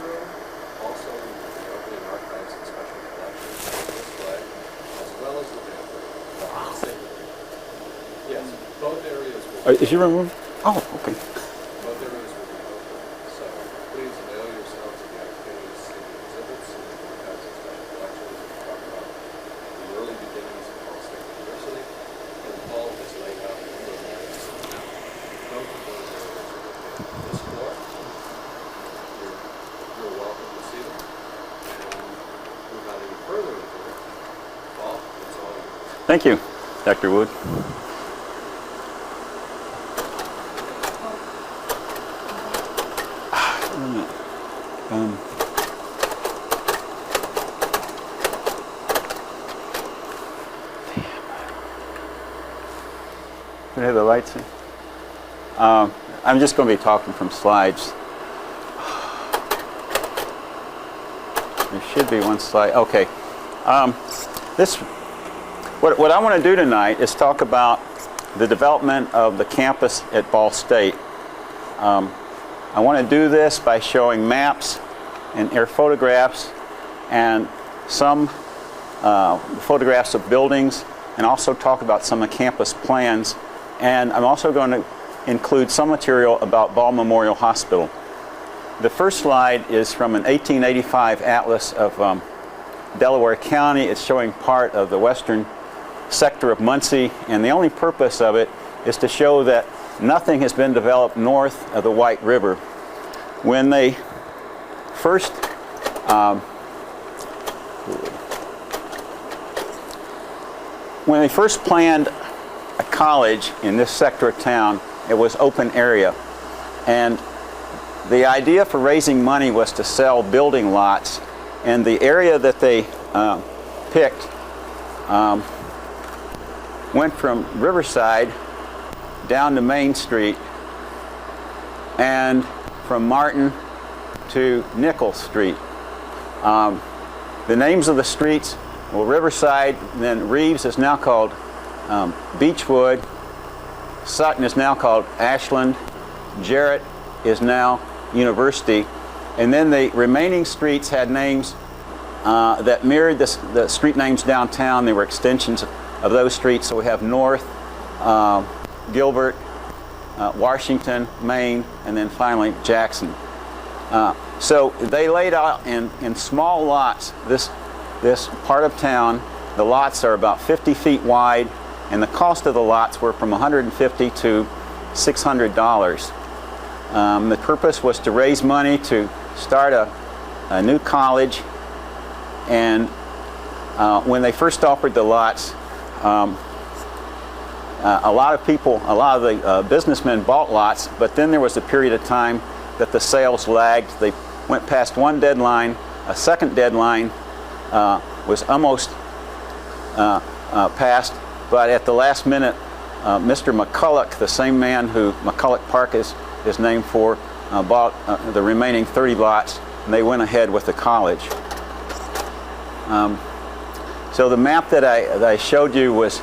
room, also the opening archives and special collections display, as well as the banquet. Yes, both areas will be Is your room? Oh, okay. both areas will be open. So please avail yourselves of the opportunity to see the exhibits and the archives and special collections and talk about the early beginnings of Ball State University. And Paul has laid out a number of areas. Both of those areas are located on this floor. You're welcome to see them. And without any further ado, Paul, it's all yours. Thank you, Dr. Wood. Can I have the lights in? I'm just going to be talking from slides. There should be one slide. Okay. What I want to do tonight is talk about the development of the campus at Ball State. I want to do this by showing maps and air photographs and some photographs of buildings, and also talk about some of the campus plans. And I'm also going to include some material about Ball Memorial Hospital. The first slide is from an 1885 atlas of Delaware County. It's showing part of the western sector of Muncie, and the only purpose of it is to show that nothing has been developed north of the White River. When they first planned a college in this sector of town, it was open area, and the idea for raising money was to sell building lots, and the area that they picked went from Riverside down to Main Street and from Martin to Nickel Street. The names of the streets, well, Riverside, then Reeves is now called Beechwood, Sutton is now called Ashland, Jarrett is now University, and then the remaining streets had names that mirrored the street names downtown. They were extensions of those streets. So we have North, Gilbert, Washington, Maine, and then finally Jackson. So they laid out in small lots this part of town. The lots are about 50 feet wide, and the cost of the lots were from $150 to $600. The purpose was to raise money to start a new college, and when they first offered the lots, a lot of the businessmen bought lots, but then there was a period of time that the sales lagged. They went past one deadline. A second deadline was almost passed, but at the last minute, Mr. McCulloch, the same man who McCulloch Park is named for, bought the remaining 30 lots, and they went ahead with the college. So the map that I showed you was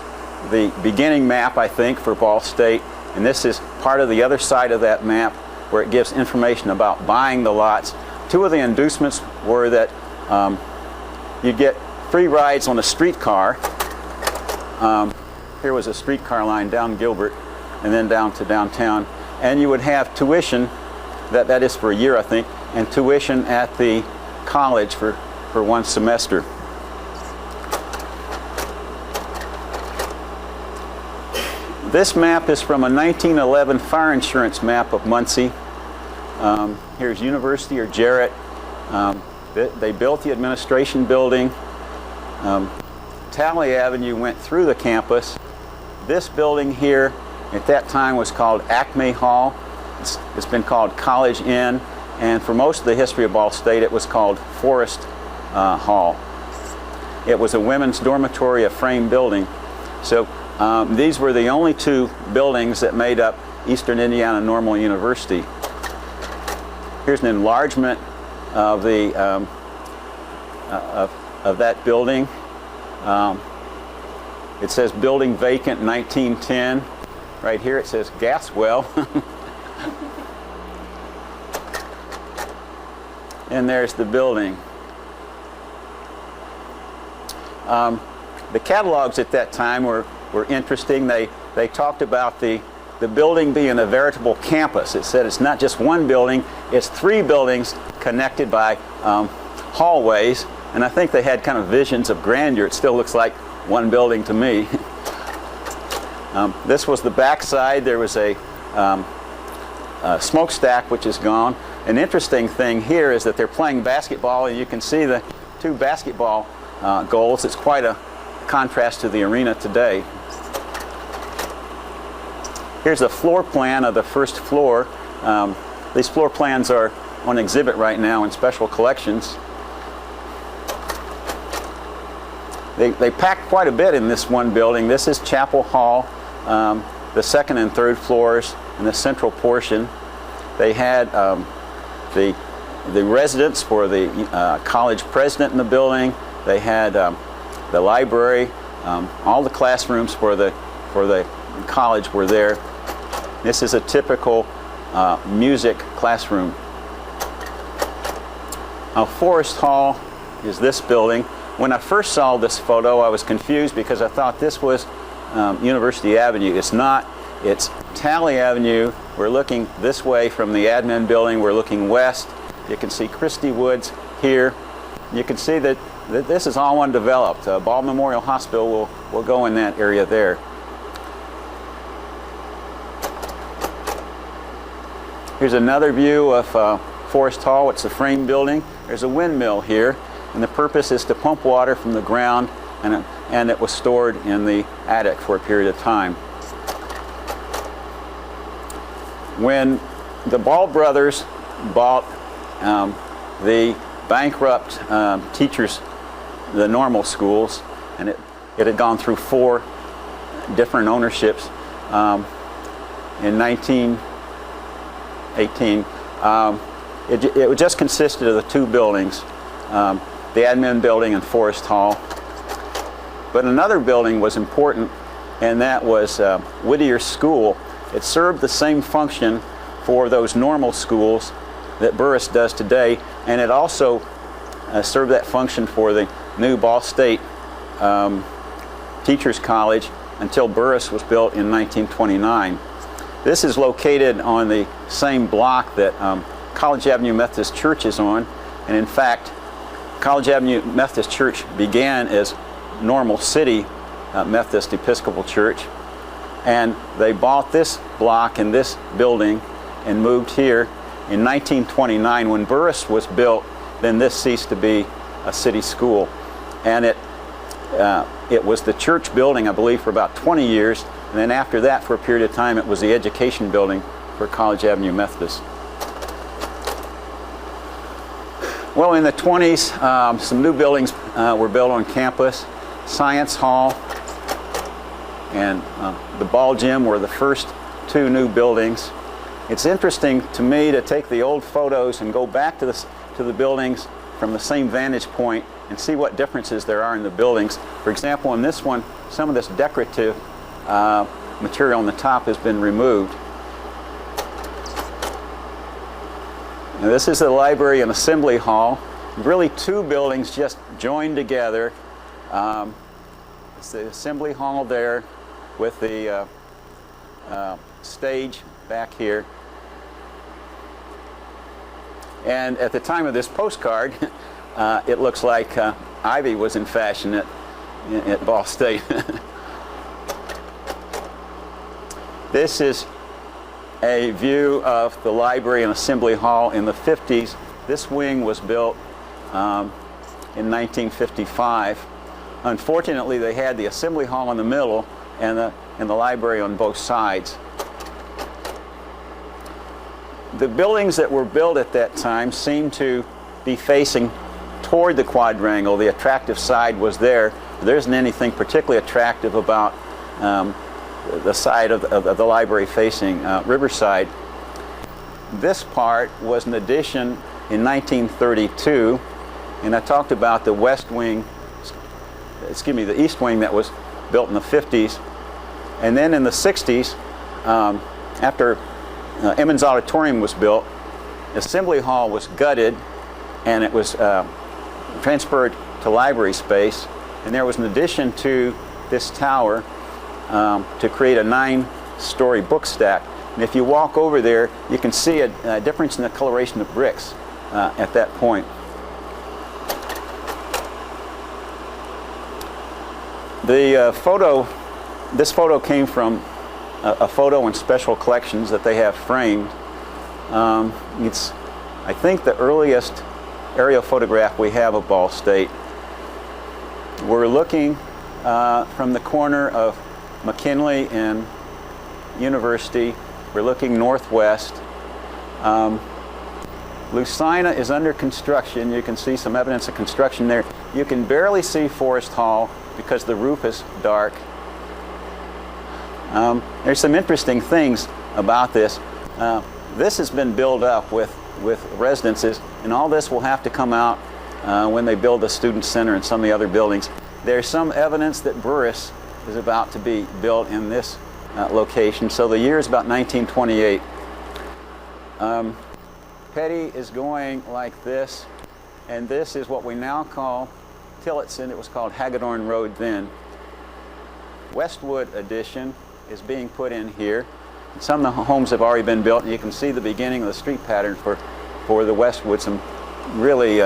the beginning map, I think, for Ball State, and this is part of the other side of that map where it gives information about buying the lots. Two of the inducements were that you get free rides on a streetcar. Here was a streetcar line down Gilbert and then down to downtown, and you would have tuition, that is for a year, I think, and tuition at the college for one semester. This map is from a 1911 fire insurance map of Muncie. Here's University or Jarrett. They built the administration building. Talley Avenue went through the campus. This building here at that time was called Acme Hall. It's been called College Inn, and for most of the history of Ball State it was called Forest Hall. It was a women's dormitory, a frame building. So these were the only two buildings that made up Eastern Indiana Normal University. Here's an enlargement of the of that building. It says building vacant 1910. Right here it says gas well. and there's the building. The catalogs at that time were interesting. They talked about the building being a veritable campus. It said it's not just one building, it's 3 buildings connected by hallways, and I think they had kind of visions of grandeur. It still looks like one building to me. This was the back side. There was a smokestack which is gone. An interesting thing here is that they're playing basketball, and you can see the 2 basketball goals. It's quite a contrast to the arena today. Here's a floor plan of the first floor. These floor plans are on exhibit right now in special collections. They packed quite a bit in this one building. This is Chapel Hall, the 2nd and 3rd floors in the central portion. They had the residence for the college president in the building. They had the library. All the classrooms for the college were there. This is a typical music classroom. Forest Hall is this building. When I first saw this photo, I was confused because I thought this was University Avenue. It's not. It's Talley Avenue. We're looking this way from the admin building. We're looking west. You can see Christie Woods here. You can see that this is all undeveloped. Ball Memorial Hospital will go in that area there. Here's another view of Forest Hall. It's a frame building. There's a windmill here, and the purpose is to pump water from the ground, and it was stored in the attic for a period of time. When the Ball brothers bought the bankrupt teachers, the normal schools, and it had gone through 4 different ownerships in 1918. It just consisted of the 2 buildings, the admin building and Forest Hall. But another building was important, and that was Whittier School. It served the same function for those normal schools that Burris does today, and it also served that function for the new Ball State Teachers College until Burris was built in 1929. This is located on the same block that College Avenue Methodist Church is on, and in fact, College Avenue Methodist Church began as Normal City Methodist Episcopal Church, and they bought this block and this building and moved here in 1929. When Burris was built, then this ceased to be a city school, and it was the church building, I believe, for about 20 years, and then after that, for a period of time, it was the education building for College Avenue Methodist. Well, in the 20s, some new buildings were built on campus. Science Hall and the ball gym were the first 2 new buildings. It's interesting to me to take the old photos and go back to the buildings from the same vantage point and see what differences there are in the buildings. For example, in this one, some of this decorative material on the top has been removed. Now, this is the library and assembly hall. Really 2 buildings just joined together. It's the assembly hall there with the stage back here. And at the time of this postcard, it looks like ivy was in fashion at Ball State. This is a view of the library and assembly hall in the 50s. This wing was built in 1955. Unfortunately, they had the assembly hall in the middle and the library on both sides. The buildings that were built at that time seemed to be facing toward the quadrangle. The attractive side was there. There isn't anything particularly attractive about the side of the library facing Riverside. This part was an addition in 1932, and I talked about the west wing, the east wing that was built in the 50s. And then in the 60s, after Emmons Auditorium was built, Assembly Hall was gutted, and it was transferred to library space. And there was an addition to this tower to create a 9-story book stack. And if you walk over there, you can see a difference in the coloration of bricks at that point. This photo came from a photo in special collections that they have framed. It's, I think, the earliest aerial photograph we have of Ball State. We're looking from the corner of McKinley and University. We're looking northwest. Lucina is under construction. You can see some evidence of construction there. You can barely see Forest Hall because the roof is dark. There's some interesting things about this. This has been built up with residences, and all this will have to come out when they build the student center and some of the other buildings. There's some evidence that Burris is about to be built in this location. So the year is about 1928. Petty is going like this, and this is what we now call Tillotson. It was called Hagedorn Road then. Westwood addition is being put in here. Some of the homes have already been built, and you can see the beginning of the street pattern for the Westwood. Some really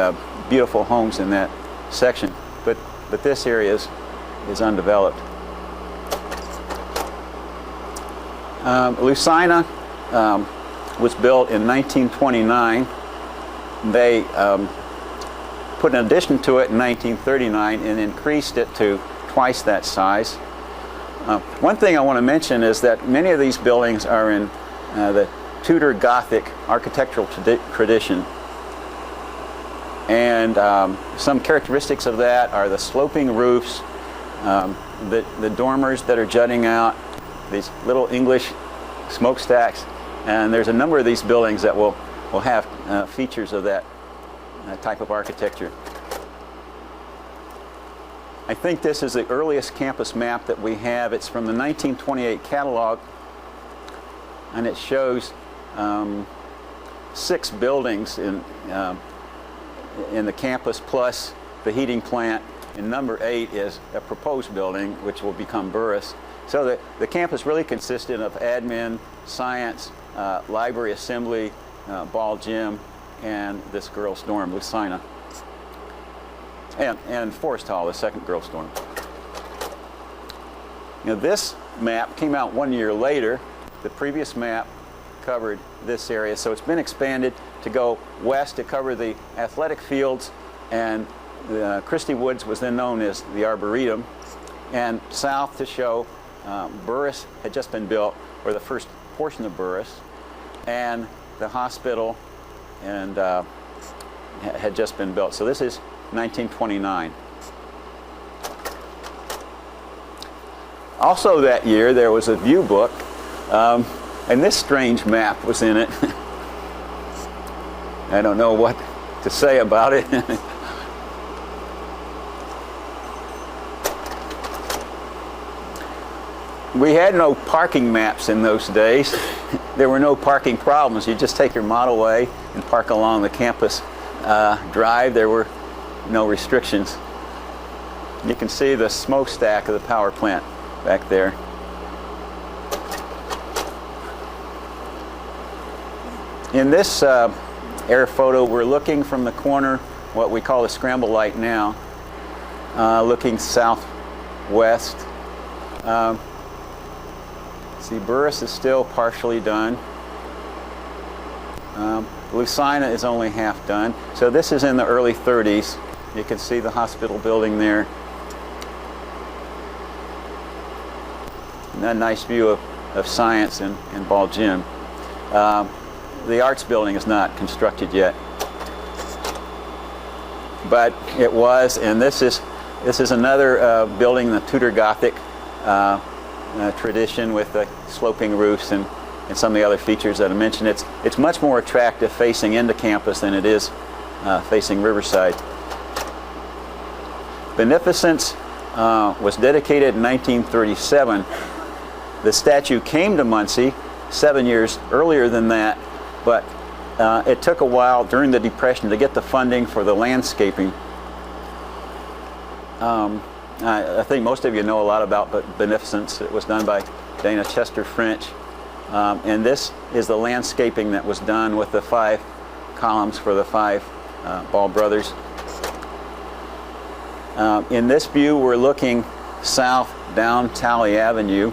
beautiful homes in that section. But this area is undeveloped. Lucina was built in 1929. They put an addition to it in 1939 and increased it to twice that size. One thing I want to mention is that many of these buildings are in the Tudor Gothic architectural tradition. And some characteristics of that are the sloping roofs, the dormers that are jutting out, these little English smokestacks, and there's a number of these buildings that will have features of that type of architecture. I think this is the earliest campus map that we have. It's from the 1928 catalog, and it shows 6 buildings in the campus plus the heating plant, and number 8 is a proposed building which will become Burris. So the campus really consisted of admin, science, library assembly, ball gym, and this girls' dorm, Lucina. And Forest Hall, the second girls' dorm. You know, this map came out 1 year later. The previous map covered this area, so it's been expanded to go west to cover the athletic fields, and Christie Woods was then known as the Arboretum, and south to show Burris had just been built, or the first portion of Burris, and the hospital and had just been built. So this is 1929. Also that year there was a view book, and this strange map was in it. I don't know what to say about it. We had no parking maps in those days. There were no parking problems. You just take your Model A and park along the campus drive. There were no restrictions. You can see the smokestack of the power plant back there. In this air photo, we're looking from the corner, what we call the scramble light now, looking southwest. See, Burris is still partially done. Lucina is only half done. So this is in the early 30s. You can see the hospital building there. And a nice view of science and ball gym. The arts building is not constructed yet, but it was, and this is another building, the Tudor Gothic tradition with the sloping roofs and some of the other features that I mentioned. It's much more attractive facing into campus than it is facing Riverside. Beneficence was dedicated in 1937. The statue came to Muncie 7 years earlier than that, but it took a while during the Depression to get the funding for the landscaping. I think most of you know a lot about Beneficence. It was done by Dana Chester French. And this is the landscaping that was done with the 5 columns for the 5 Ball brothers. In this view, we're looking south down Talley Avenue.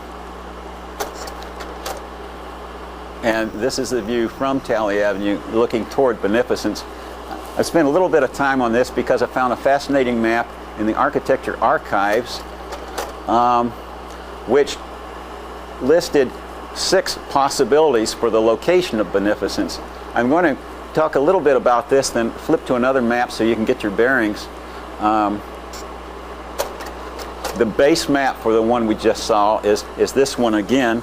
And this is the view from Talley Avenue looking toward Beneficence. I spent a little bit of time on this because I found a fascinating map in the Architecture Archives, which listed 6 possibilities for the location of Beneficence. I'm going to talk a little bit about this, then flip to another map so you can get your bearings. The base map for the one we just saw is this one again,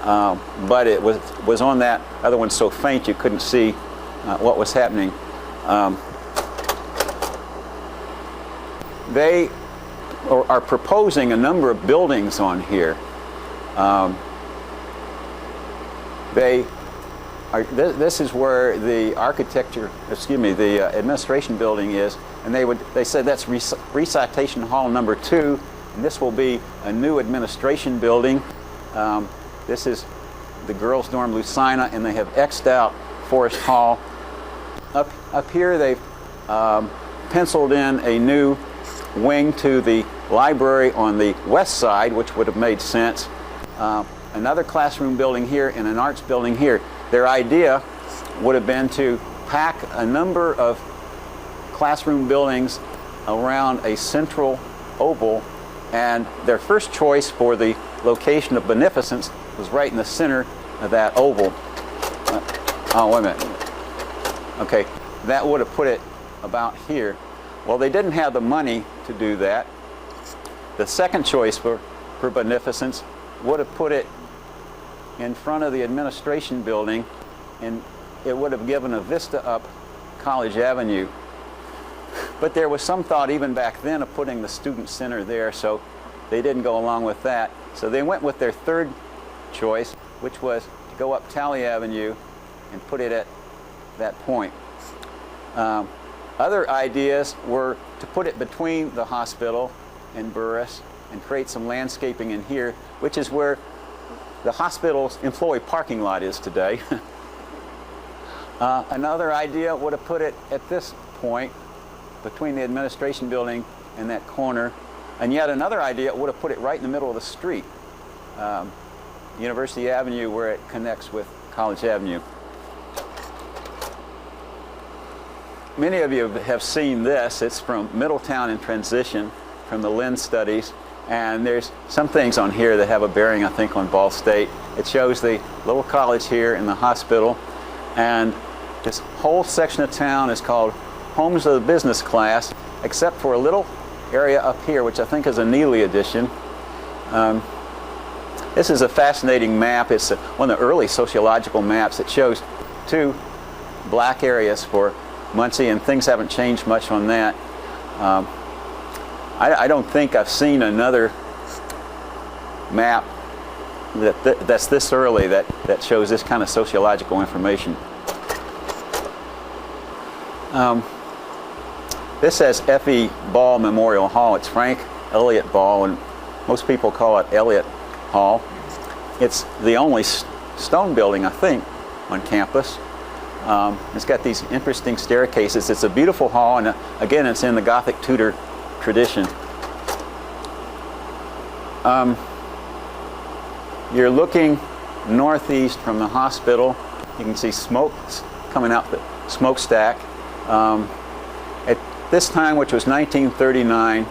but it was on that other one so faint you couldn't see what was happening. They are proposing a number of buildings on here. This is where the the administration building is, and they said that's recitation hall number 2, and this will be a new administration building. This is the girls' dorm Lucina, and they have X'd out Forest Hall. Up here they've penciled in a new wing to the library on the west side, which would have made sense. Another classroom building here and an arts building here. Their idea would have been to pack a number of classroom buildings around a central oval, and their first choice for the location of Beneficence was right in the center of that oval. Oh, wait a minute. Okay, that would have put it about here. Well, they didn't have the money to do that. The second choice for Beneficence would have put it in front of the administration building, and it would have given a vista up College Avenue. But there was some thought even back then of putting the student center there, so they didn't go along with that. So they went with their third choice, which was to go up Talley Avenue and put it at that point. Other ideas were to put it between the hospital and Burris and create some landscaping in here, which is where the hospital's employee parking lot is today. Another idea would have put it at this point between the administration building and that corner, and yet another idea would have put it right in the middle of the street, University Avenue, where it connects with College Avenue. Many of you have seen this. It's from Middletown in Transition, from the Lynn studies. And there's some things on here that have a bearing, I think, on Ball State. It shows the little college here and the hospital. And this whole section of town is called Homes of the Business Class, except for a little area up here, which I think is a Neely edition. This is a fascinating map. It's one of the early sociological maps. It shows 2 black areas for Muncie, and things haven't changed much on that. I don't think I've seen another map that's this early that shows this kind of sociological information. This says F.E. Ball Memorial Hall. It's Frank Elliott Ball, and most people call it Elliott Hall. It's the only stone building, I think, on campus. It's got these interesting staircases. It's a beautiful hall, and again, it's in the Gothic Tudor tradition. You're looking northeast from the hospital. You can see smoke coming out the smokestack. At this time, which was 1939,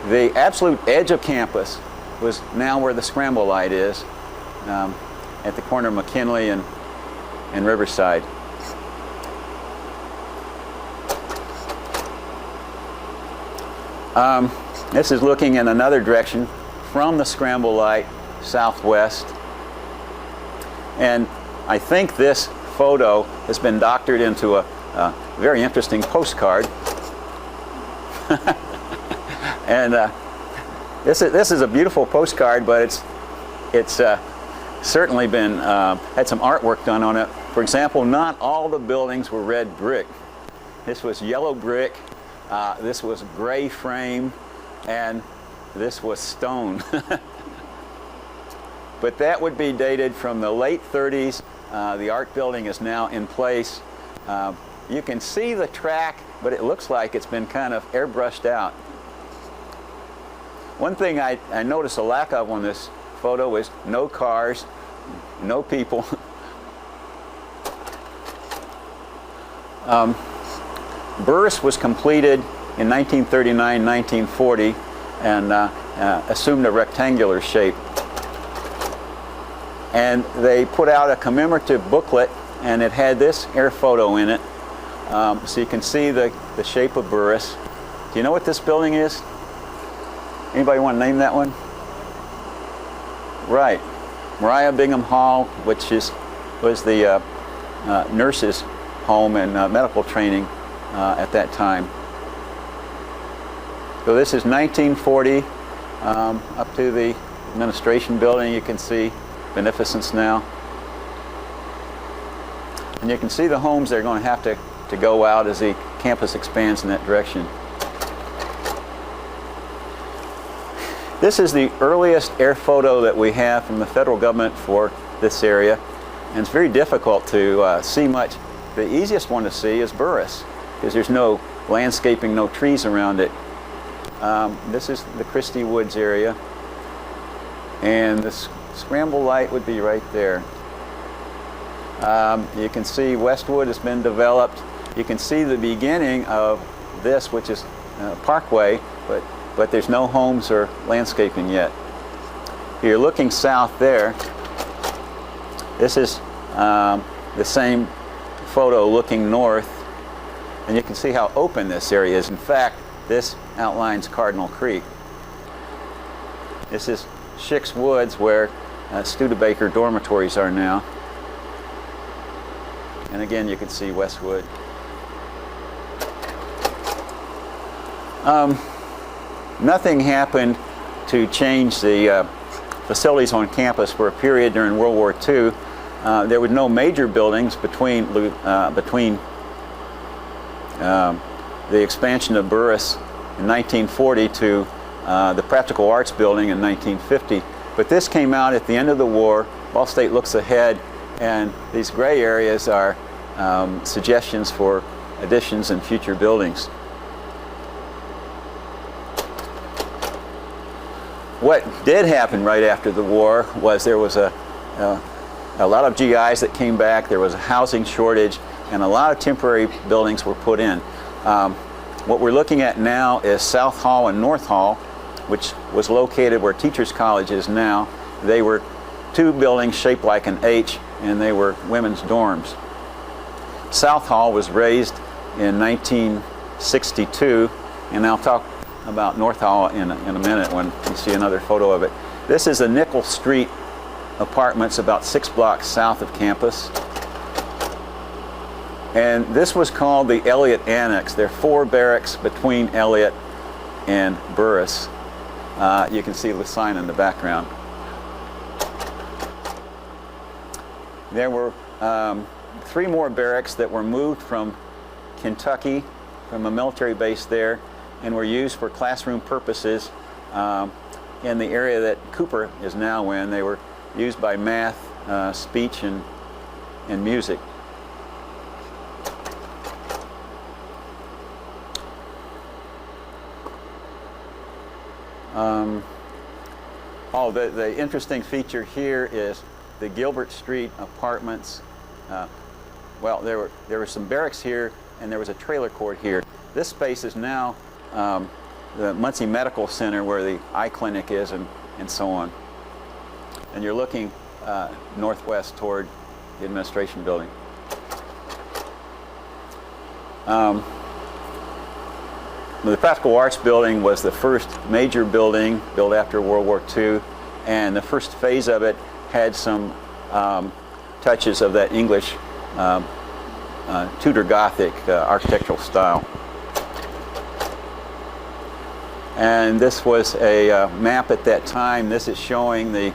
the absolute edge of campus was now where the scramble light is, at the corner of McKinley and Riverside. This is looking in another direction from the scramble light southwest, and I think this photo has been doctored into a very interesting postcard. And this is a beautiful postcard, but it's certainly been had some artwork done on it For example, not all the buildings were red brick. This was yellow brick, this was gray frame, and this was stone. But that would be dated from the late 30s. The art building is now in place. You can see the track, but it looks like it's been kind of airbrushed out. One thing I noticed a lack of on this photo is no cars, no people. Burris was completed in 1939-1940 and assumed a rectangular shape. And they put out a commemorative booklet, and it had this air photo in it. So you can see the shape of Burris. Do you know what this building is? Anybody want to name that one? Right. Mariah Bingham Hall, which was the nurses' home and medical training at that time. So this is 1940 up to the administration building. You can see Beneficence now. And you can see the homes they're going to have to go out as the campus expands in that direction. This is the earliest air photo that we have from the federal government for this area, and it's very difficult to see much. The easiest one to see is Burris, because there's no landscaping, no trees around it. This is the Christie Woods area, and the scramble light would be right there. You can see Westwood has been developed. You can see the beginning of this, which is Parkway, but there's no homes or landscaping yet. If you're looking south there, this is the same photo looking north, and you can see how open this area is. In fact, this outlines Cardinal Creek. This is Schick's Woods, where Studebaker dormitories are now. And again, you can see Westwood. Nothing happened to change the facilities on campus for a period during World War II. There were no major buildings between the expansion of Burris in 1940 to the Practical Arts Building in 1950. But this came out at the end of the war. Ball State looks ahead, and these gray areas are suggestions for additions and future buildings. What did happen right after the war was there was a lot of GIs that came back. There was a housing shortage, and a lot of temporary buildings were put in. What we're looking at now is South Hall and North Hall, which was located where Teachers College is now. They were two buildings shaped like an H, and they were women's dorms. South Hall was raised in 1962, and I'll talk about North Hall in a minute when you see another photo of it. This is the Nickel Street apartments about 6 blocks south of campus. And this was called the Elliott Annex. There are 4 barracks between Elliott and Burris. You can see the sign in the background. There were 3 more barracks that were moved from Kentucky, from a military base there, and were used for classroom purposes in the area that Cooper is now in. They were used by math, speech, and music. The interesting feature here is the Gilbert Street apartments. Well, there were some barracks here, and there was a trailer court here. This space is now the Muncie Medical Center, where the eye clinic is, and so on. And you're looking northwest toward the administration building. The Practical Arts Building was the first major building built after World War II, and the first phase of it had some touches of that English Tudor Gothic architectural style. And this was a map at that time. This is showing the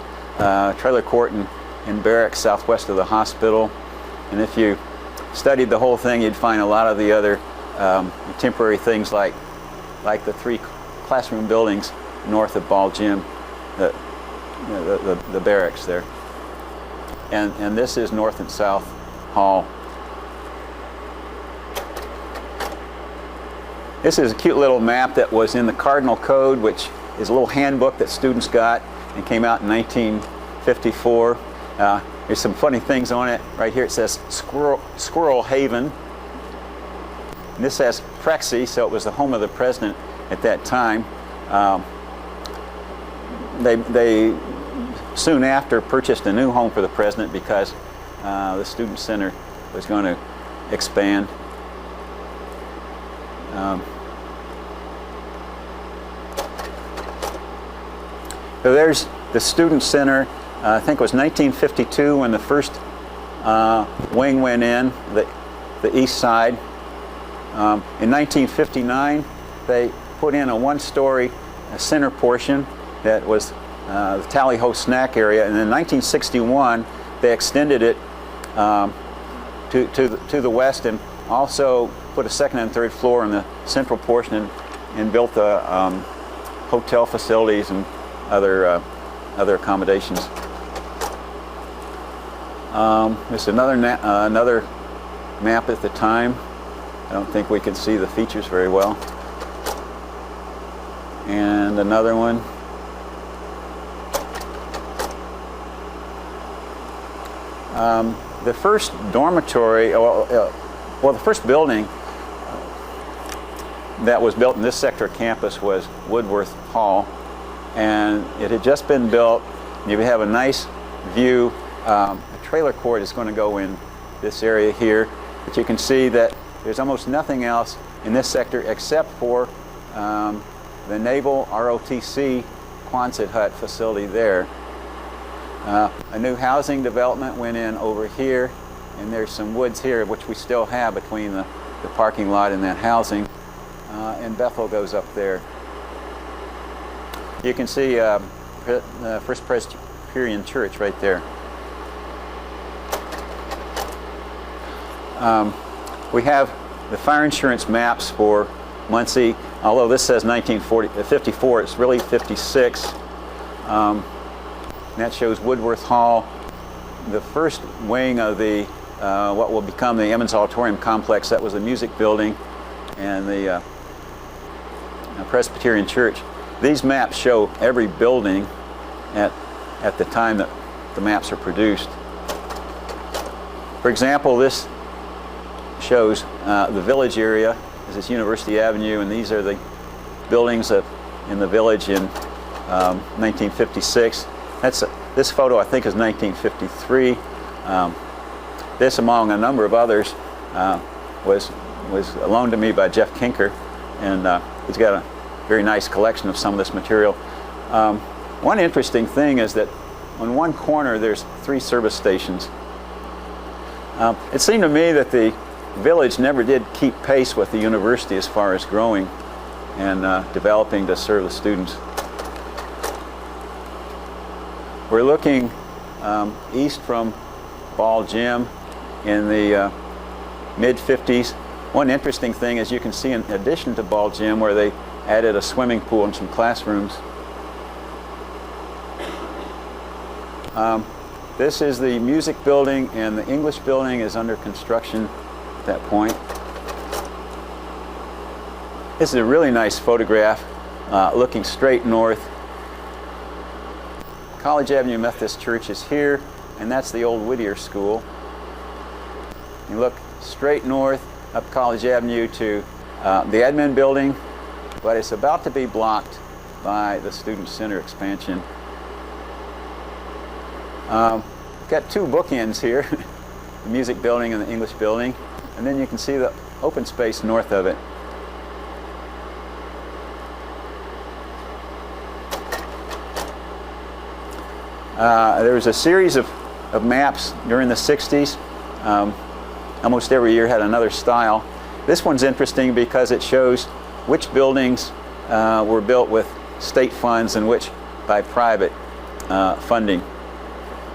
trailer court and barracks southwest of the hospital. And if you studied the whole thing, you'd find a lot of the other temporary things like the 3 classroom buildings north of Ball Gym, the barracks there. And this is North and South Hall. This is a cute little map that was in the Cardinal Code, which is a little handbook that students got and came out in 1954. There's some funny things on it. Right here it says Squirrel Haven. And this says Prexy, so it was the home of the president at that time. They soon after purchased a new home for the president because the student center was going to expand. So there's the student center. I think it was 1952 when the first wing went in, the east side. In 1959, they put in a 1-story center portion that was the Tally Ho snack area, and in 1961 they extended it to the west and also put a 2nd and 3rd floor in the central portion and built the hotel facilities and other accommodations. There's another map at the time. I don't think we can see the features very well. And another one. The first dormitory, the first building that was built in this sector of campus was Woodworth Hall, and it had just been built. You have a nice view. A trailer court is going to go in this area here, but you can see that there's almost nothing else in this sector except for the Naval ROTC Quonset hut facility there. A new housing development went in over here, and there's some woods here which we still have between the parking lot and that housing, and Bethel goes up there. You can see First Presbyterian Church right there. We have the fire insurance maps for Muncie. Although this says 1954, it's really 56. That shows Woodworth Hall, the first wing of the what will become the Emmons Auditorium Complex. That was a music building, and the Presbyterian Church. These maps show every building at the time that the maps are produced. For example, this shows the village area. This is University Avenue, and these are the buildings in the village in 1956. This photo, I think, is 1953. This, among a number of others, was loaned to me by Jeff Kinker, and he's got a very nice collection of some of this material. One interesting thing is that on one corner there's 3 service stations. It seemed to me that the village never did keep pace with the university as far as growing and developing to serve the students. We're looking east from Ball Gym in the mid-50s. One interesting thing is you can see, in addition to Ball Gym, where they added a swimming pool and some classrooms. This is the music building, and the English building is under construction at that point. This is a really nice photograph looking straight north. College Avenue Methodist Church is here, and that's the old Whittier School. You look straight north up College Avenue to the admin building, but it's about to be blocked by the Student Center expansion. Got 2 bookends here, the music building and the English building, and then you can see the open space north of it. There was a series of maps during the 60s. Almost every year had another style. This one's interesting because it shows which buildings were built with state funds and which by private funding.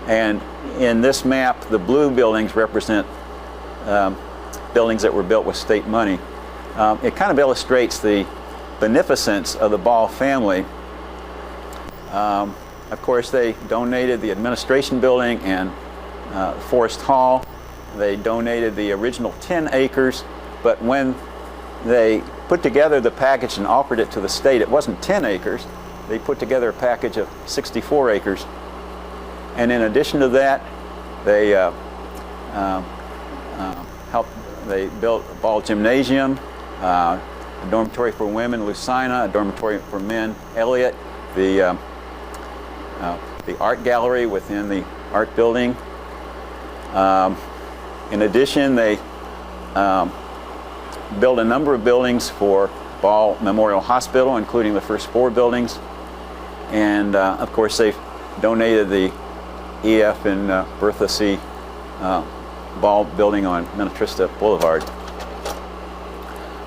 And in this map, the blue buildings represent buildings that were built with state money. It kind of illustrates the beneficence of the Ball family. Of course, they donated the administration building and Forest Hall. They donated the original 10 acres, but when they put together the package and offered it to the state, it wasn't 10 acres. They put together a package of 64 acres. And in addition to that, they they built a Ball gymnasium, a dormitory for women, Lucina, a dormitory for men, Elliott, the art gallery within the art building. In addition, they built a number of buildings for Ball Memorial Hospital, including the first 4 buildings. And of course, they've donated the E.F. and Bertha C. Ball building on Minnetrista Boulevard.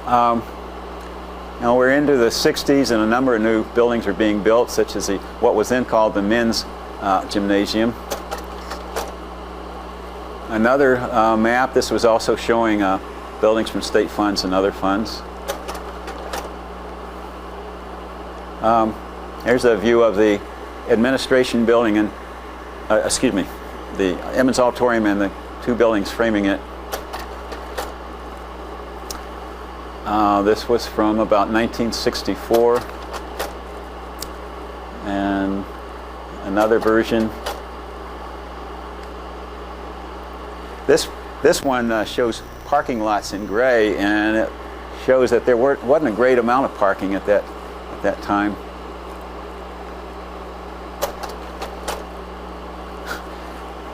Now we're into the 60s, and a number of new buildings are being built, such as what was then called the men's gymnasium. Another map, this was also showing buildings from state funds and other funds. Here's a view of the administration building and, the Emmons Auditorium and the 2 buildings framing it. This was from about 1964. And another version. This one shows parking lots in gray, and it shows that there wasn't a great amount of parking at that time.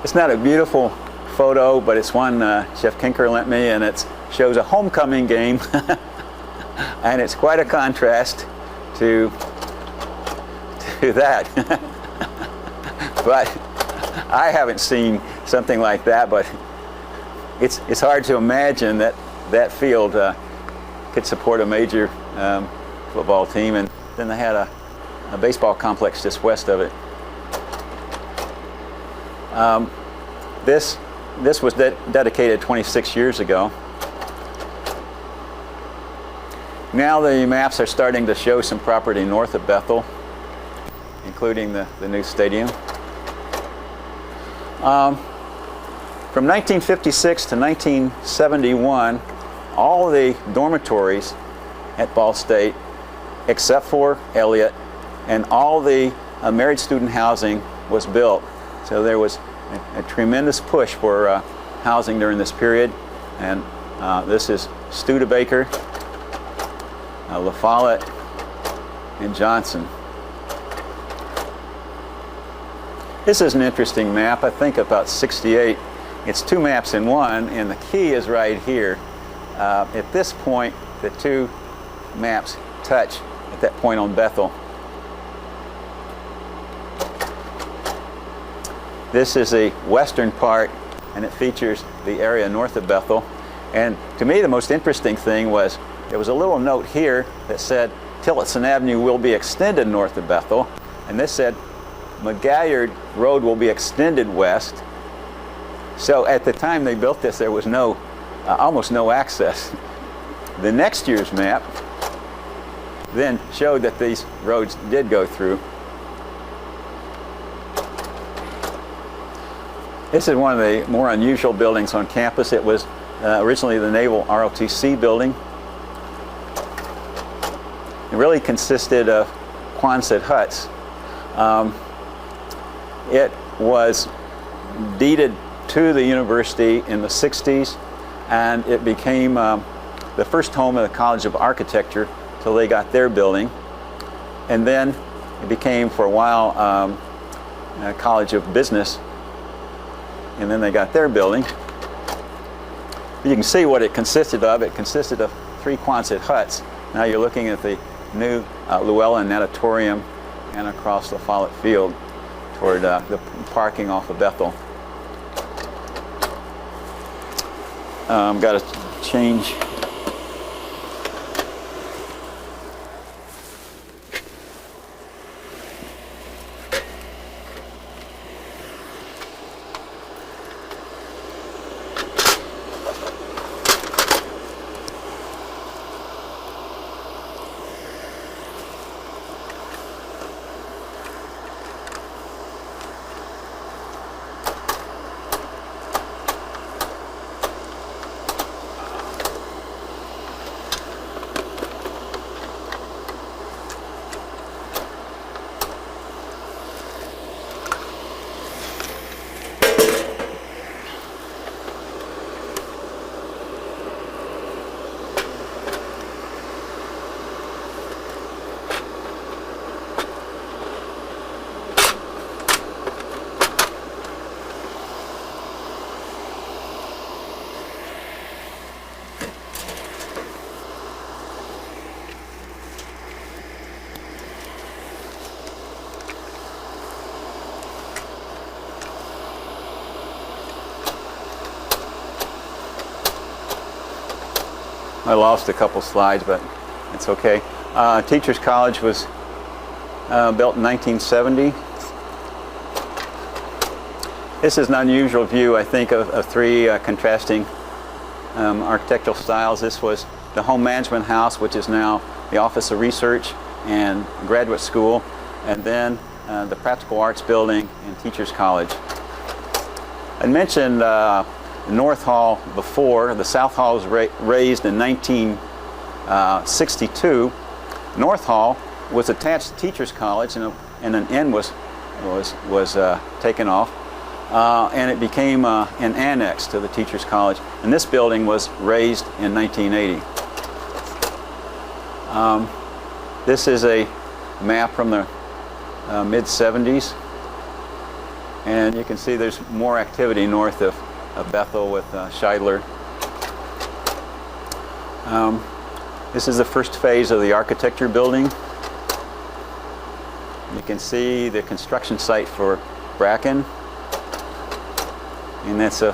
It's not a beautiful photo, but it's one Chef Kinker lent me, and it shows a homecoming game, and it's quite a contrast to that. But I haven't seen something like that, but it's hard to imagine that field could support a major football team. And then they had a baseball complex just west of it. This was dedicated 26 years ago. Now the maps are starting to show some property north of Bethel, including the new stadium. From 1956 to 1971, all the dormitories at Ball State, except for Elliott, and all the married student housing was built. So there was a tremendous push for housing during this period. And this is Studebaker, La Follette, and Johnson. This is an interesting map, I think about 68. It's 2 maps in one, and the key is right here. At this point, the 2 maps touch at that point on Bethel. This is the western part, and it features the area north of Bethel. And to me, the most interesting thing was there was a little note here that said Tillotson Avenue will be extended north of Bethel, and this said McGalliard Road will be extended west. So at the time they built this, there was almost no access. The next year's map then showed that these roads did go through. This is one of the more unusual buildings on campus. It was originally the Naval ROTC building. It really consisted of Quonset huts. It was deeded to the university in the 60s, and it became the first home of the College of Architecture till they got their building. And then it became for a while a College of Business, and then they got their building. You can see what it consisted of. It consisted of 3 Quonset huts. Now you're looking at the new Llewellyn Natatorium and across the Follette Field toward the parking off of Bethel. Got to change. I lost a couple slides, but it's okay. Teachers College was built in 1970. This is an unusual view, I think, of three contrasting architectural styles. This was the Home Management House, which is now the Office of Research and Graduate School, and then the Practical Arts Building and Teachers College. I mentioned North Hall before. The South Hall was raised in 1962. North Hall was attached to Teachers College, and an end was taken off, and it became an annex to the Teachers College. And this building was raised in 1980. This is a map from the mid-70s, and you can see there's more activity north of Bethel with Scheidler. This is the first phase of the architecture building. You can see the construction site for Bracken, and that's a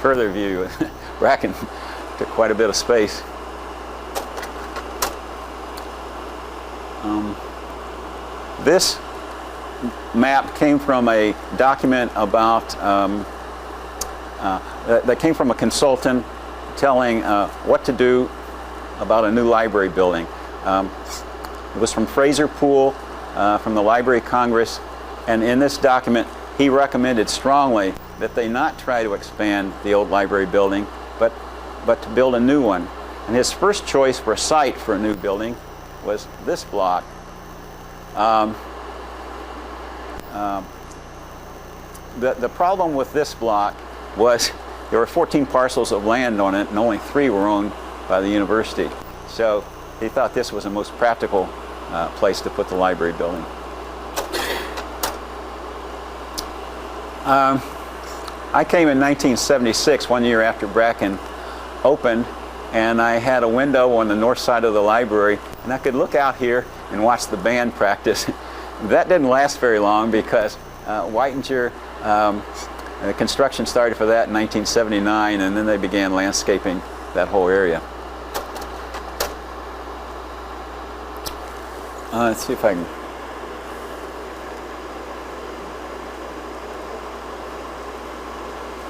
further view. Bracken took quite a bit of space. This map came from a document about that came from a consultant telling what to do about a new library building. It was from Fraser Poole, from the Library of Congress, and in this document he recommended strongly that they not try to expand the old library building, but to build a new one. And his first choice for a site for a new building was this block. The problem with this block was there were 14 parcels of land on it, and only 3 were owned by the university. So he thought this was the most practical place to put the library building. I came in 1976, 1 year after Bracken opened, and I had a window on the north side of the library, and I could look out here and watch the band practice. That didn't last very long because Whitinger, the construction started for that in 1979, and then they began landscaping that whole area. Let's see if I can.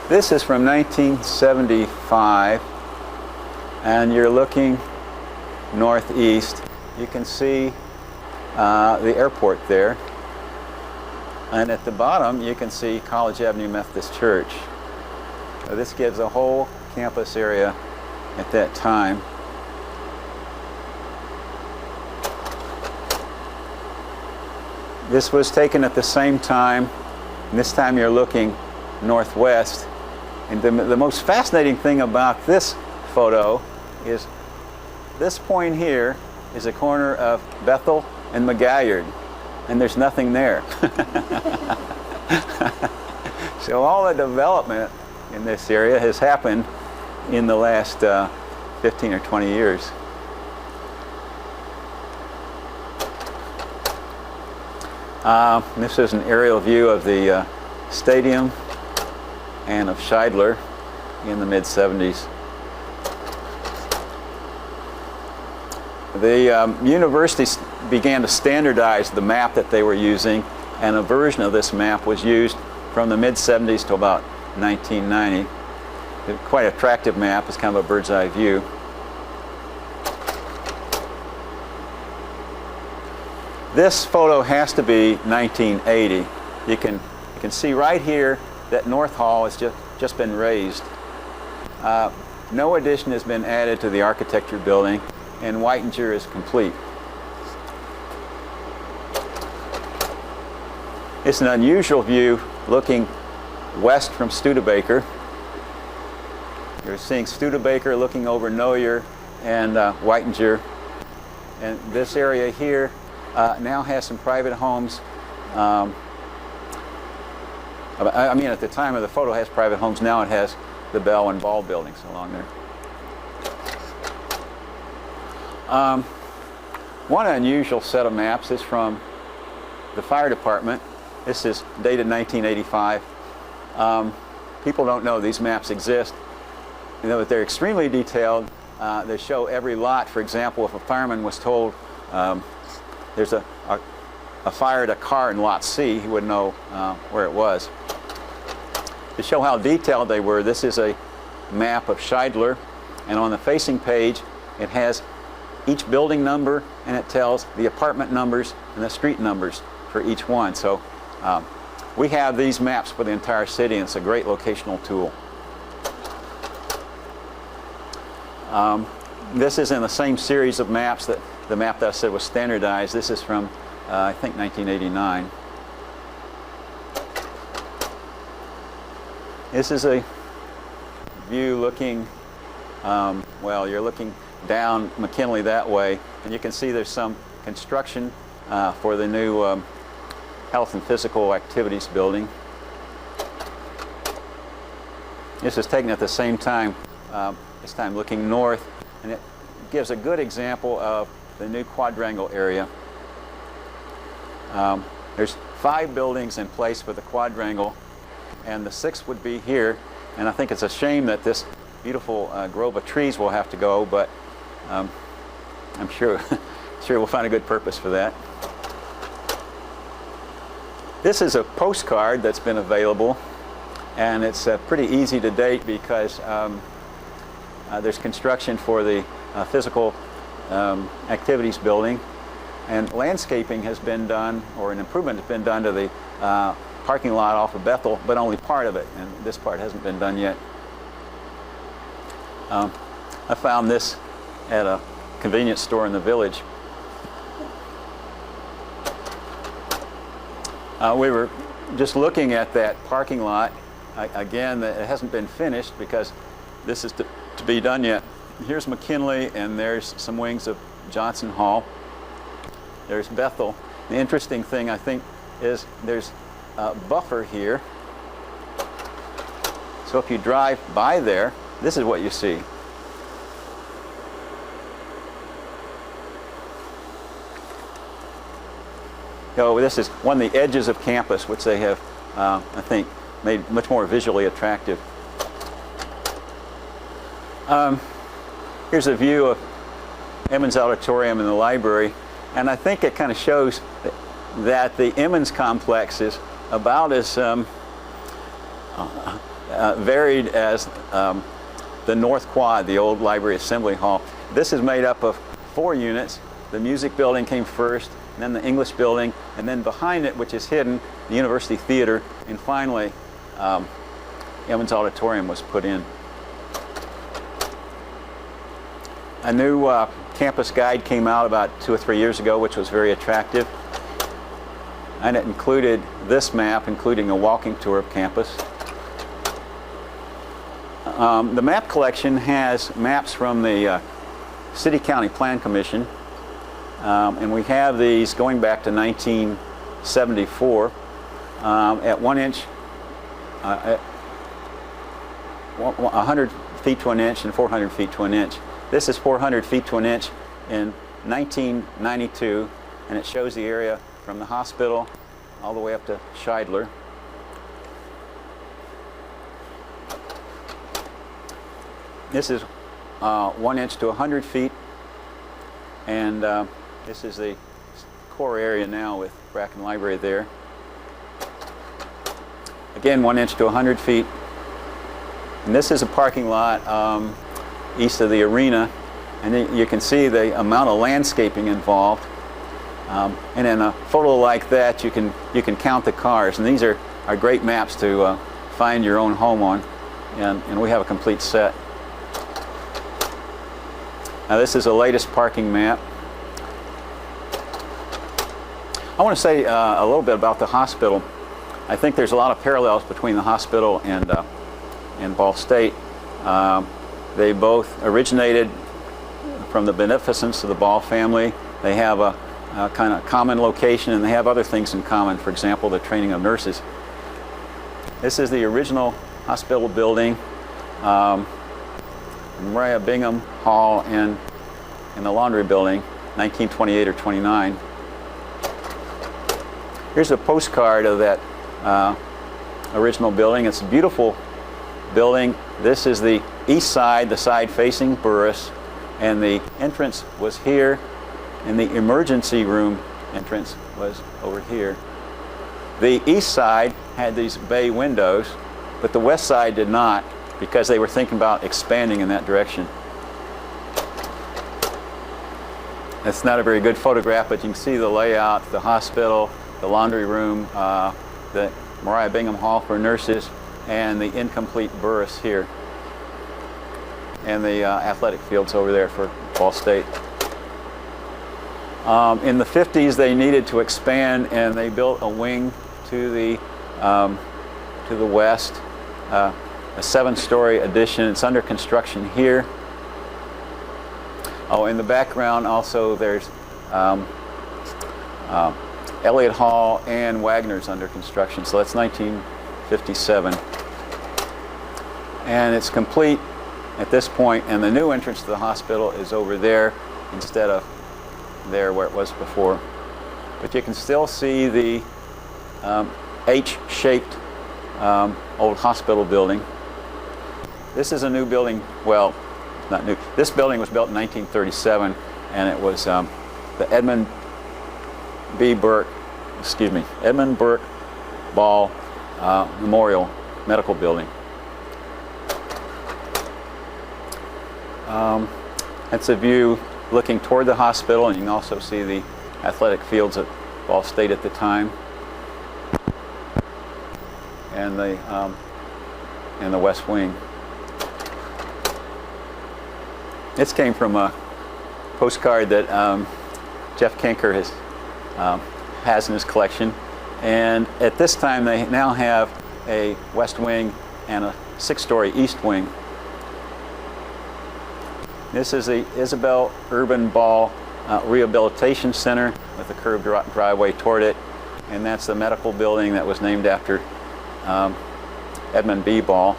This is from 1975, and you're looking northeast. You can see the airport there, and at the bottom you can see College Avenue Methodist Church. So this gives a whole campus area at that time. This was taken at the same time, and this time you're looking northwest. And the most fascinating thing about this photo is this point here is a corner of Bethel and McGalliard, and there's nothing there. So all the development in this area has happened in the last 15 or 20 years. This is an aerial view of the stadium and of Scheidler in the mid-70s. The university began to standardize the map that they were using, and a version of this map was used from the mid-70s to about 1990. It's quite an attractive map. It's kind of a bird's eye view. This photo has to be 1980. You can see right here that North Hall has just been raised. No addition has been added to the architecture building, and Whitinger is complete. It's an unusual view looking west from Studebaker. You're seeing Studebaker looking over Neuer and Whitinger. And this area here now has some private homes. I mean, at the time of the photo, it has private homes. Now it has the Bell and Ball buildings along there. One unusual set of maps is from the fire department. This is dated 1985. People don't know these maps exist. You know that they're extremely detailed, they show every lot. For example, if a fireman was told there's a fire at a car in lot C, he would know where it was. To show how detailed they were, this is a map of Scheidler, and on the facing page it has each building number, and it tells the apartment numbers and the street numbers for each one. So we have these maps for the entire city, and it's a great locational tool. This is in the same series of maps that the map that I said was standardized. This is from I think 1989. This is a view looking, well, you're looking down McKinley that way, and you can see there's some construction for the new Health and Physical Activities building. This is taken at the same time, this time looking north, and it gives a good example of the new quadrangle area. There's 5 buildings in place for the quadrangle, and the 6th would be here, and I think it's a shame that this beautiful grove of trees will have to go, but I'm sure we'll find a good purpose for that. This is a postcard that's been available, and it's pretty easy to date because there's construction for the physical activities building, and landscaping has been done, or an improvement has been done to the parking lot off of Bethel, but only part of it, and this part hasn't been done yet. I found this at a convenience store in the village. We were just looking at that parking lot. Again, it hasn't been finished because this is to be done yet. Here's McKinley, and there's some wings of Johnson Hall. There's Bethel. The interesting thing, I think, is there's a buffer here. So if you drive by there, this is what you see. So this is one of the edges of campus, which they have, I think, made much more visually attractive. Here's a view of Emmons Auditorium and the library, and I think it kind of shows that the Emmons complex is about as varied as the North Quad, the old Library Assembly Hall. This is made up of 4 units. The music building came first, and then the English building, and then behind it, which is hidden, the University Theater, and finally Emmons Auditorium was put in. A new campus guide came out about 2 or 3 years ago, which was very attractive, and it included this map, including a walking tour of campus. The map collection has maps from the City County Plan Commission, and we have these going back to 1974 at 1 inch, 100 feet to an inch and 400 feet to an inch. This is 400 feet to an inch in 1992, and it shows the area from the hospital all the way up to Scheidler. This is 1 inch to 100 feet, and this is the core area now with Bracken Library there. Again, 1 inch to 100 feet. And this is a parking lot east of the arena, and you can see the amount of landscaping involved. And in a photo like that, you can count the cars, and these are great maps to find your own home on, and we have a complete set. Now this is the latest parking map. I want to say a little bit about the hospital. I think there's a lot of parallels between the hospital and Ball State. They both originated from the beneficence of the Ball family. They have a kind of common location, and they have other things in common. For example, the training of nurses. This is the original hospital building. Maria Bingham Hall in the laundry building, 1928 or 29. Here's a postcard of that original building. It's a beautiful building. This is the east side, the side facing Burris, and the entrance was here, and the emergency room entrance was over here. The east side had these bay windows, but the west side did not, because they were thinking about expanding in that direction. It's not a very good photograph, but you can see the layout, the hospital, the laundry room, the Mariah Bingham Hall for nurses, and the incomplete Burris here, and the athletic fields over there for Ball State. In the 50s, they needed to expand, and they built a wing to the west, a 7-story addition. It's under construction here. Oh, in the background also there's Elliott Hall and Wagner's under construction, so that's 1957. And it's complete at this point, and the new entrance to the hospital is over there instead of there where it was before. But you can still see the H-shaped old hospital building. This is a new building, well, not new. This building was built in 1937, and it was the Edmund Burke Ball Memorial Medical Building. That's a view looking toward the hospital, and you can also see the athletic fields at Ball State at the time, and the West Wing. This came from a postcard that Jeff Kenker has in his collection, and at this time they now have a West Wing and a 6-story East Wing. This is the Isabel Urban Ball Rehabilitation Center with a curved driveway toward it, and that's the medical building that was named after Edmund B. Ball.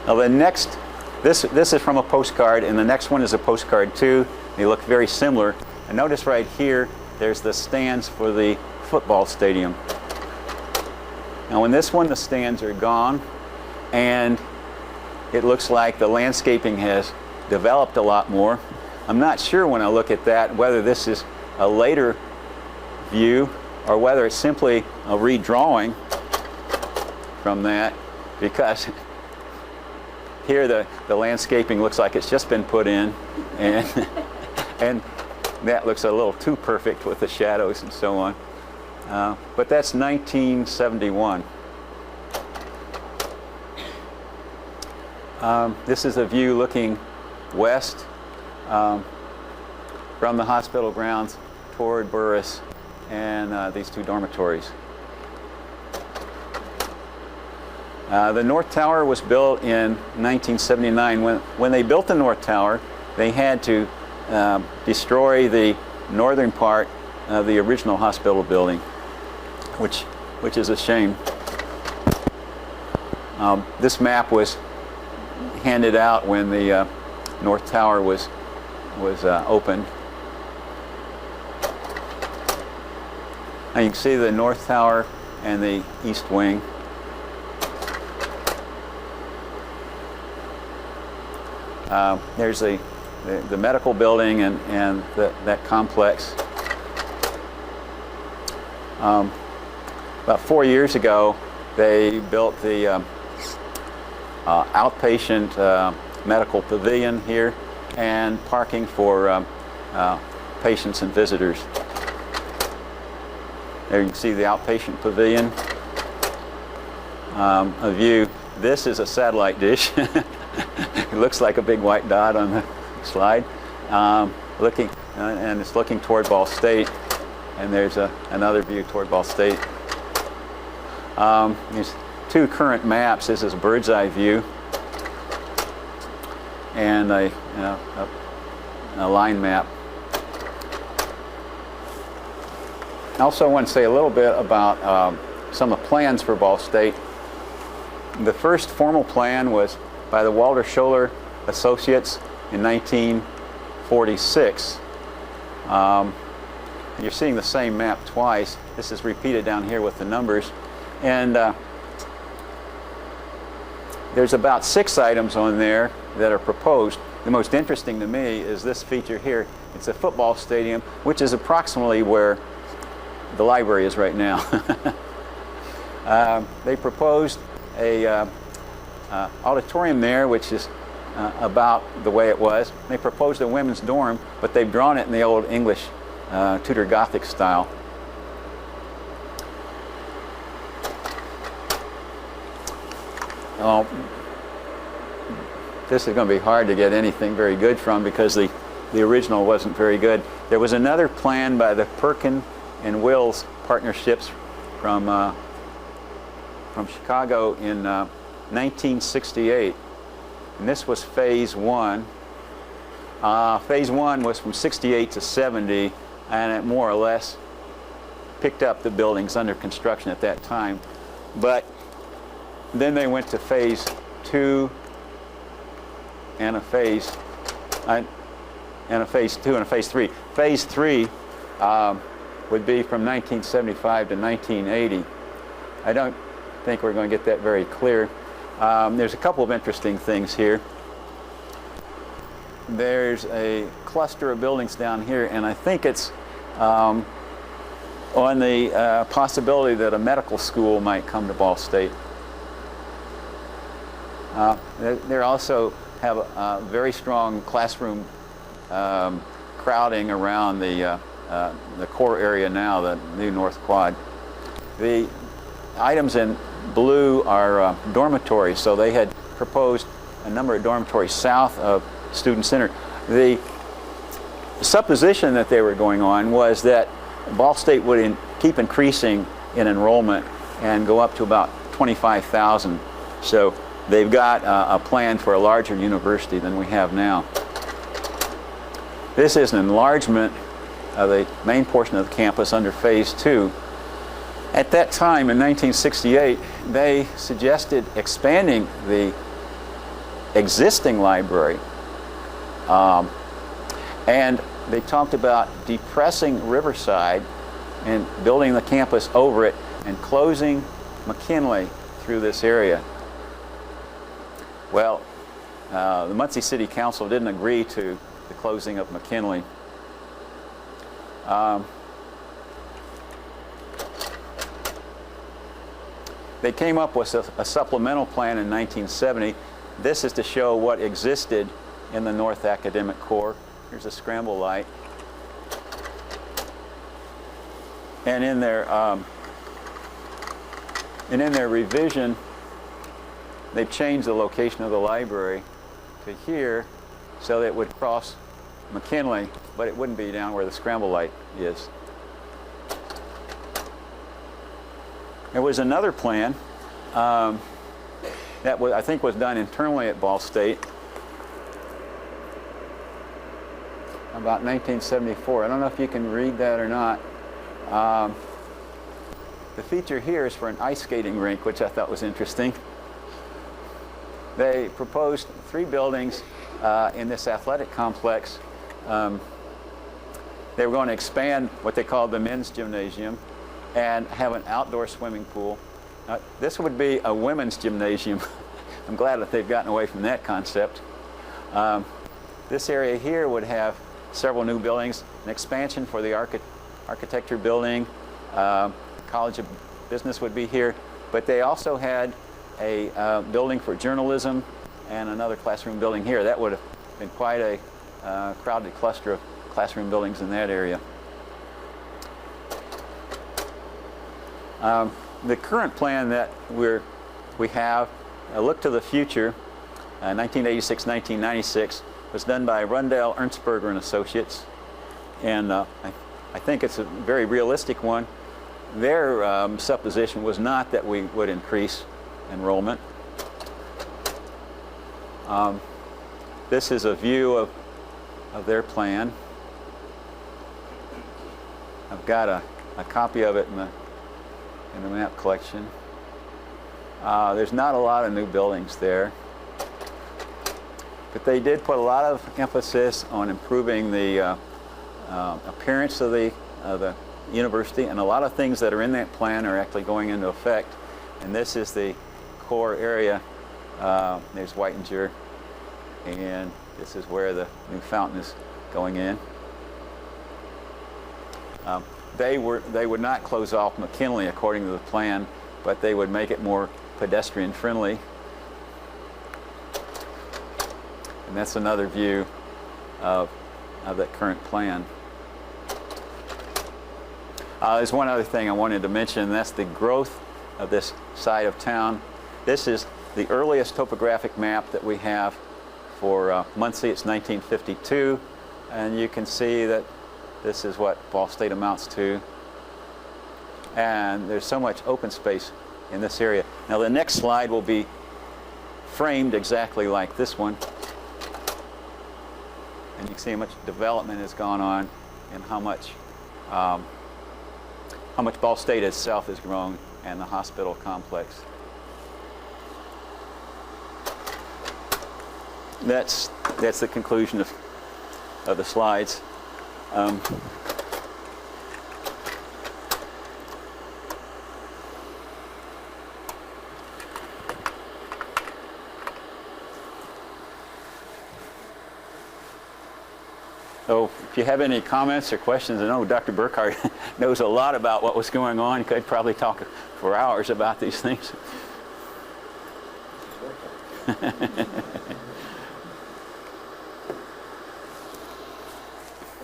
Now the next, this is from a postcard, and the next one is a postcard too. They look very similar. And notice right here, there's the stands for the football stadium. Now in this one, the stands are gone, and it looks like the landscaping has developed a lot more. I'm not sure when I look at that whether this is a later view or whether it's simply a redrawing from that, because here the landscaping looks like it's just been put in, and and that looks a little too perfect with the shadows and so on. But that's 1971. This is a view looking west from the hospital grounds toward Burris and these two dormitories. The North Tower was built in 1979. When they built the North Tower, they had to destroy the northern part of the original hospital building, which is a shame. This map was handed out when the North Tower was opened. Now you can see the North Tower and the East Wing. There's the medical building and that complex. About 4 years ago, they built the outpatient medical pavilion here and parking for patients and visitors. There you can see the outpatient pavilion. A view. This is a satellite dish. It looks like a big white dot on the slide. And it's looking toward Ball State, and there's another view toward Ball State. There's two current maps. This is a bird's eye view and a line map. I also want to say a little bit about some of the plans for Ball State. The first formal plan was by the Walter Scholler Associates in 1946. You're seeing the same map twice. This is repeated down here with the numbers. And there's about 6 items on there that are proposed. The most interesting to me is this feature here. It's a football stadium, which is approximately where the library is right now. They proposed a auditorium there, which is about the way it was. They proposed a women's dorm, but they've drawn it in the old English Tudor Gothic style. Well, this is going to be hard to get anything very good from because the original wasn't very good. There was another plan by the Perkin and Wills partnerships from Chicago in 1968, and this was phase 1. Phase 1 was from 68 to 70, and it more or less picked up the buildings under construction at that time. But then they went to phase 2 and a phase 2 and a phase 3. Phase 3 would be from 1975 to 1980. I don't think we're going to get that very clear. There's a couple of interesting things here. There's a cluster of buildings down here, and I think it's on the possibility that a medical school might come to Ball State. They also have a very strong classroom crowding around the core area now, the new North Quad. The items in blue are dormitories, so they had proposed a number of dormitories south of Student Center. The supposition that they were going on was that Ball State would keep increasing in enrollment and go up to about 25,000. So they've got a plan for a larger university than we have now. This is an enlargement of the main portion of the campus under phase 2. At that time, in 1968, they suggested expanding the existing library, and they talked about depressing Riverside and building the campus over it and closing McKinley through this area. Well, the Muncie City Council didn't agree to the closing of McKinley. They came up with a supplemental plan in 1970. This is to show what existed in the North Academic Core. Here's a scramble light. And in their revision, they've changed the location of the library to here so that it would cross McKinley, but it wouldn't be down where the scramble light is. There was another plan that I think was done internally at Ball State about 1974. I don't know if you can read that or not. The feature here is for an ice skating rink, which I thought was interesting. They proposed 3 buildings in this athletic complex. They were going to expand what they called the men's gymnasium and have an outdoor swimming pool. This would be a women's gymnasium. I'm glad that they've gotten away from that concept. This area here would have several new buildings, an expansion for the architecture building, College of Business would be here, but they also had a building for journalism and another classroom building here. That would have been quite a crowded cluster of classroom buildings in that area. The current plan that we have, a look to the future, 1986-1996, was done by Rundell, Ernstberger and Associates, and I think it's a very realistic one. Their supposition was not that we would increase enrollment. This is a view of their plan. I've got a copy of it in the map collection. There's not a lot of new buildings there, but they did put a lot of emphasis on improving the appearance of the university, and a lot of things that are in that plan are actually going into effect. And this is the core area There's Whitinger, and this is where the new fountain is going in. They would not close off McKinley according to the plan, but they would make it more pedestrian friendly. And that's another view of that current plan. There's one other thing I wanted to mention, and that's the growth of this side of town. This is the earliest topographic map that we have for Muncie. It's 1952, and you can see that this is what Ball State amounts to. And there's so much open space in this area. Now the next slide will be framed exactly like this one. And you can see how much development has gone on and how much Ball State itself has grown and the hospital complex. That's the conclusion of the slides. So if you have any comments or questions, I know Dr. Burkhardt knows a lot about what was going on. He could probably talk for hours about these things. Well,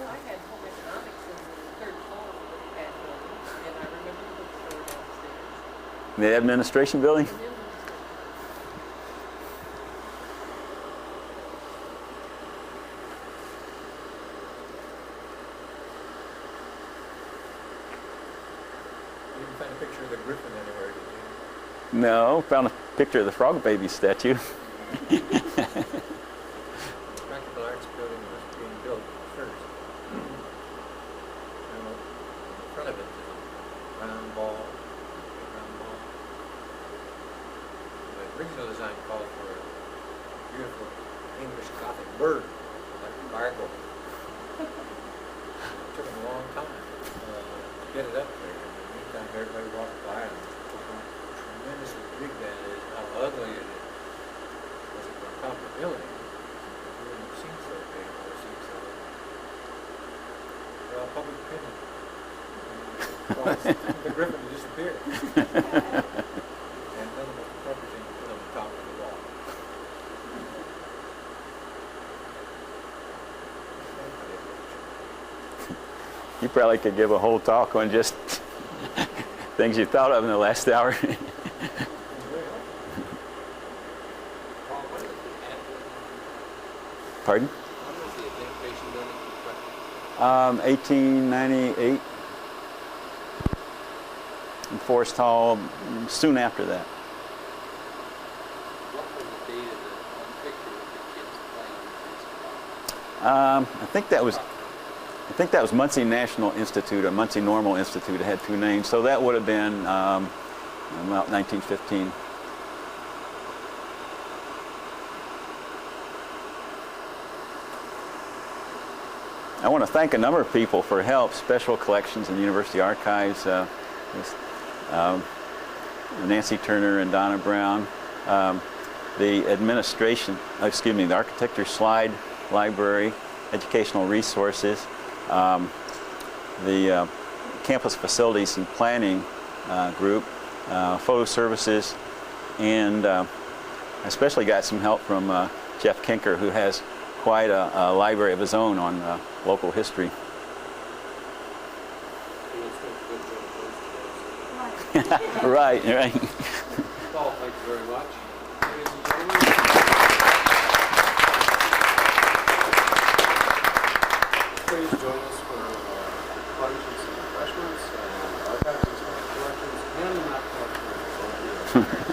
I had home economics in the third floor of that building, and I remember the bookstore downstairs. The administration building? You didn't find a picture of the griffin anywhere, did you? No, found a picture of the frog baby statue. The Practical Arts Building was being built first. Now, in front of it is a round ball, big round ball. The original design called for a beautiful English Gothic bird, like a gargoyle. It took them a long time to get it up there. In the meantime, everybody walked by and took how tremendously big that is, how ugly it is. Was it on top of the building? It wouldn't have seemed so big or seemed so ugly. Well, public opinion. The griffin disappeared. And none of the representing put on the top of the wall. You probably could give a whole talk on just things you thought of in the last hour. Paul, when was the ad building? Pardon? When was the identification building constructed? 1898. In Forest Hall, soon after that. What was the date of the picture of the kids playing? I think that was Muncie National Institute or Muncie Normal Institute. It had two names, so that would have been about 1915. I want to thank a number of people for help, Special Collections and University Archives, Nancy Turner and Donna Brown, the administration, the Architecture Slide Library, Educational Resources, the Campus Facilities and Planning Group, Photo Services, and I especially got some help from Jeff Kinker, who has quite a library of his own on local history. Right. Paul, thank you very much. Ladies and gentlemen, please join us for lunch and some refreshments and archives and special collections and the map collection.